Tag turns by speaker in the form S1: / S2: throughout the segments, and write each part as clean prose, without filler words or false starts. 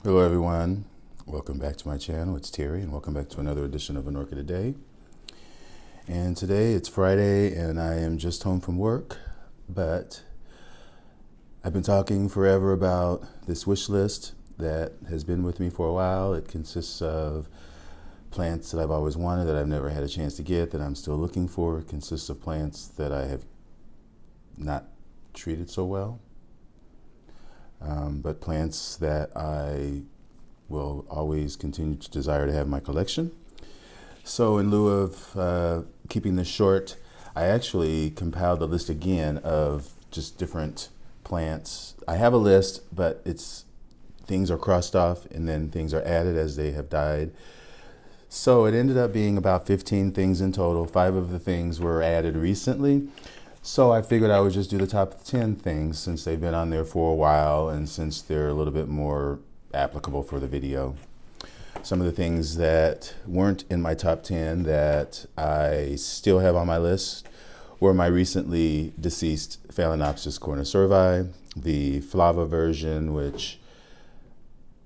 S1: Hello everyone, welcome back to my channel. It's Terry and welcome back to another edition of An Orchid A Day. And today it's Friday and I am just home from work, but I've been talking forever about this wish list that has been with me for a while. It consists of plants that I've always wanted that I've never had a chance to get, that I'm still looking for. It consists of plants that I have not treated so well. But plants that I will always continue to desire to have in my collection. So in lieu of keeping this short, I actually compiled a list again of just different plants. I have a list, but things are crossed off and then things are added as they have died. So it ended up being about 15 things in total. 5 of the things were added recently. So I figured I would just do the top 10 things since they've been on there for a while and since they're a little bit more applicable for the video. Some of the things that weren't in my top 10 that I still have on my list were my recently deceased Phalaenopsis cornucervi, the flava version, which,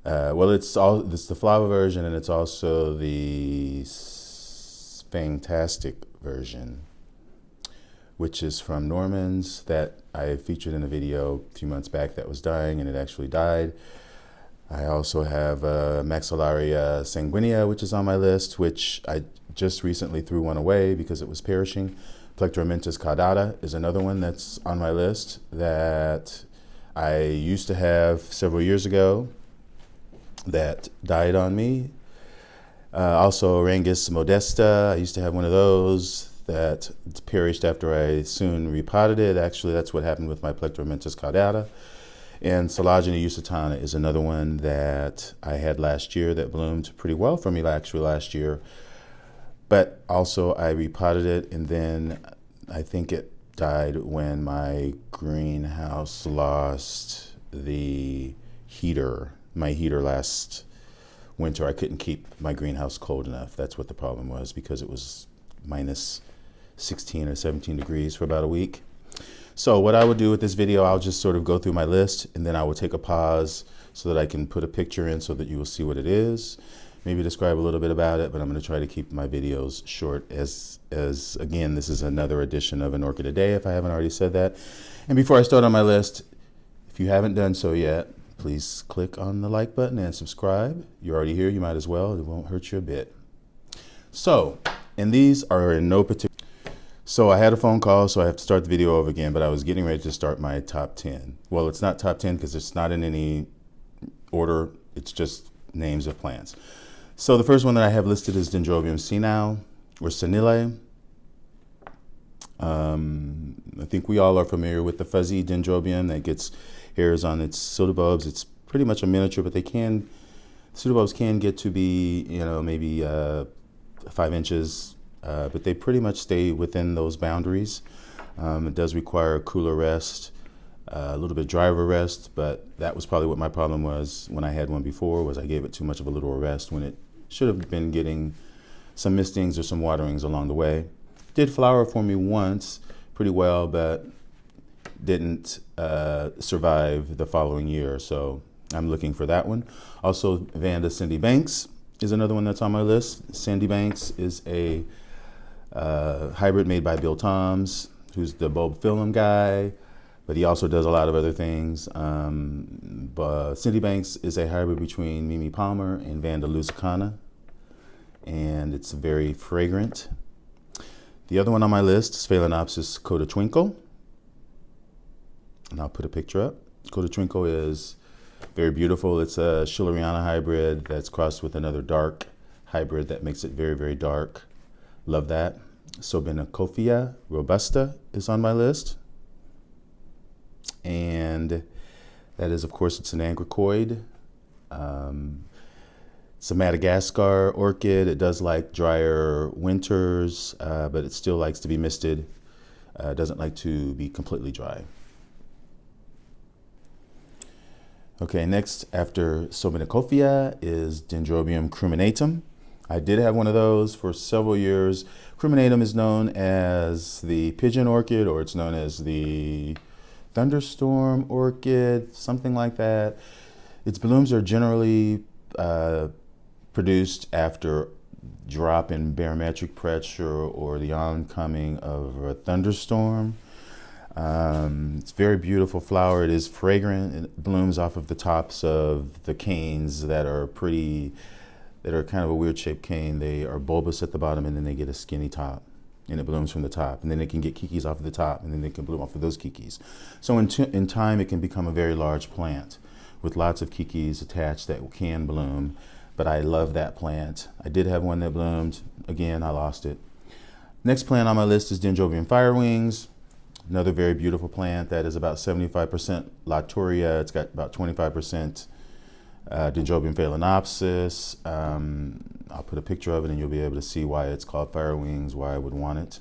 S1: it's the flava version and it's also the fantastic version, which is from Norman's that I featured in a video a few months back that was dying and it actually died. I also have Maxillaria sanguinea, which is on my list, which I just recently threw one away because it was perishing. Plectrophyta caudata is another one that's on my list that I used to have several years ago that died on me. Also Arangus modesta, I used to have one of those that perished after I soon repotted it. Actually, that's what happened with my Plectrophyta caudata. And Solagina usitana is another one that I had last year that bloomed pretty well for me actually last year. But also I repotted it and then I think it died when my greenhouse lost my heater last winter. I couldn't keep my greenhouse cold enough. That's what the problem was, because it was minus 16 or 17 degrees for about a week. So what I would do with this video, I'll just sort of go through my list and then I will take a pause so that I can put a picture in so that you will see what it is. Maybe describe a little bit about it, but I'm going to try to keep my videos short as again, this is another edition of An Orchid A Day if I haven't already said that. And before I start on my list, if you haven't done so yet, please click on the like button and subscribe. You're already here, you might as well. It won't hurt you a bit. So, and these are in no particular. So I had a phone call, so I have to start the video over again, but I was getting ready to start my top 10. Well, it's not top 10 because it's not in any order. It's just names of plants. So the first one that I have listed is Dendrobium senile or senile. I think we all are familiar with the fuzzy dendrobium that gets hairs on its pseudobulbs. It's pretty much a miniature, but pseudobulbs can get to be, maybe 5 inches. But they pretty much stay within those boundaries. It does require a cooler rest, a little bit drier rest, but that was probably what my problem was when I had one before, was I gave it too much of a little rest when it should have been getting some mistings or some waterings along the way. Did flower for me once pretty well, but didn't survive the following year, so I'm looking for that one. Also, Vanda Cindy Banks is another one that's on my list. Cindy Banks is a hybrid made by Bill Toms, who's the bulb film guy, but he also does a lot of other things. But Cindy Banks is a hybrid between Mimi Palmer and Vanda lusitana, and it's very fragrant. The other one on my list is Phalaenopsis Codotwinkle, and I'll put a picture up. Codotwinkle is very beautiful. It's a Schilleriana hybrid that's crossed with another dark hybrid that makes it very, very dark. Love that. Sobinacophia robusta is on my list. And that is, of course, it's an angricoid. It's a Madagascar orchid. It does like drier winters, but it still likes to be misted. It doesn't like to be completely dry. Okay, next after Sobinacophia is Dendrobium cruminatum. I did have one of those for several years. Cruminatum is known as the pigeon orchid, or it's known as the thunderstorm orchid, something like that. Its blooms are generally produced after drop in barometric pressure or the oncoming of a thunderstorm. It's a very beautiful flower. It is fragrant. It blooms off of the tops of the canes that are kind of a weird shaped cane. They are bulbous at the bottom and then they get a skinny top, and it blooms from the top. And then they can get kikis off of the top, and then they can bloom off of those kikis. So in time, it can become a very large plant with lots of kikis attached that can bloom. But I love that plant. I did have one that bloomed. Again, I lost it. Next plant on my list is Dendrobium firewings. Another very beautiful plant that is about 75% Lactoria. It's got about 25% Dendrobium phalaenopsis. I'll put a picture of it and you'll be able to see why it's called firewings, why I would want it.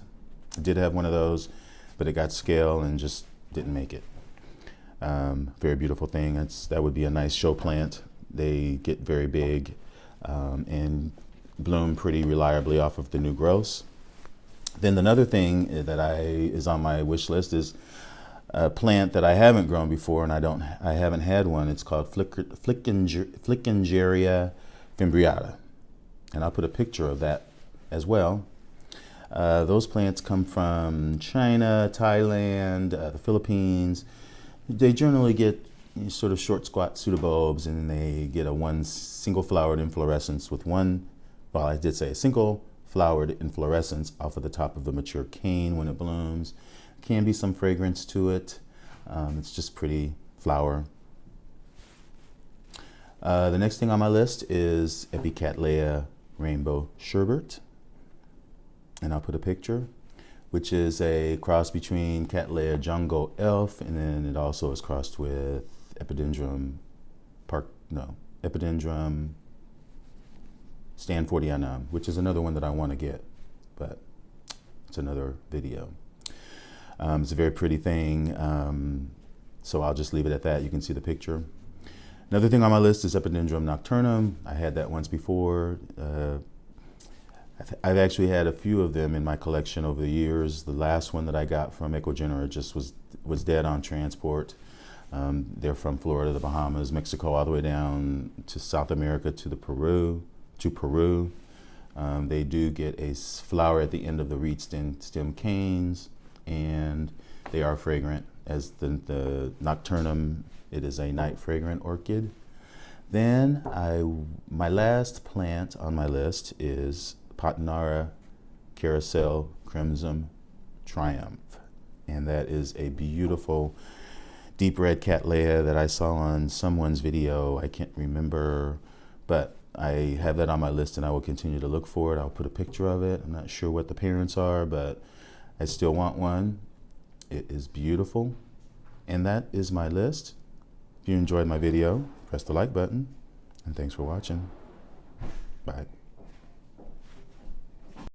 S1: I did have one of those, but it got scale and just didn't make it. Very beautiful thing. That would be a nice show plant. They get very big and bloom pretty reliably off of the new growths. Then another thing that is on my wish list is a plant that I haven't grown before, and I haven't had one. It's called Flickingeria fimbriata, and I'll put a picture of that as well. Those plants come from China, Thailand, the Philippines. They generally get sort of short, squat pseudobulbs, and they get a single flowered inflorescence with a single flowered inflorescence off of the top of the mature cane when it blooms. Can be some fragrance to it. It's just pretty flower. The next thing on my list is Epicattleya rainbow sherbet, and I'll put a picture, which is a cross between Cattleya jungle elf, and then it also is crossed with Epidendrum Stanfordianum, which is another one that I want to get, but it's another video. It's a very pretty thing, so I'll just leave it at that. You can see the picture. Another thing on my list is Epidendrum nocturnum. I had that once before. I've actually had a few of them in my collection over the years. The last one that I got from Ecogenera just was dead on transport. They're from Florida, the Bahamas, Mexico, all the way down to South America to Peru. They do get a flower at the end of the reed stem canes, and they are fragrant. As the nocturnum, it is a night fragrant orchid. Then my last plant on my list is Patinara Carousel Crimson Triumph, and that is a beautiful deep red Cattleya that I saw on someone's video. I can't remember, but I have that on my list and I will continue to look for it. I'll put a picture of it. I'm not sure what the parents are, but I still want one. It is beautiful. And that is my list. If you enjoyed my video, press the like button, and thanks for watching. Bye.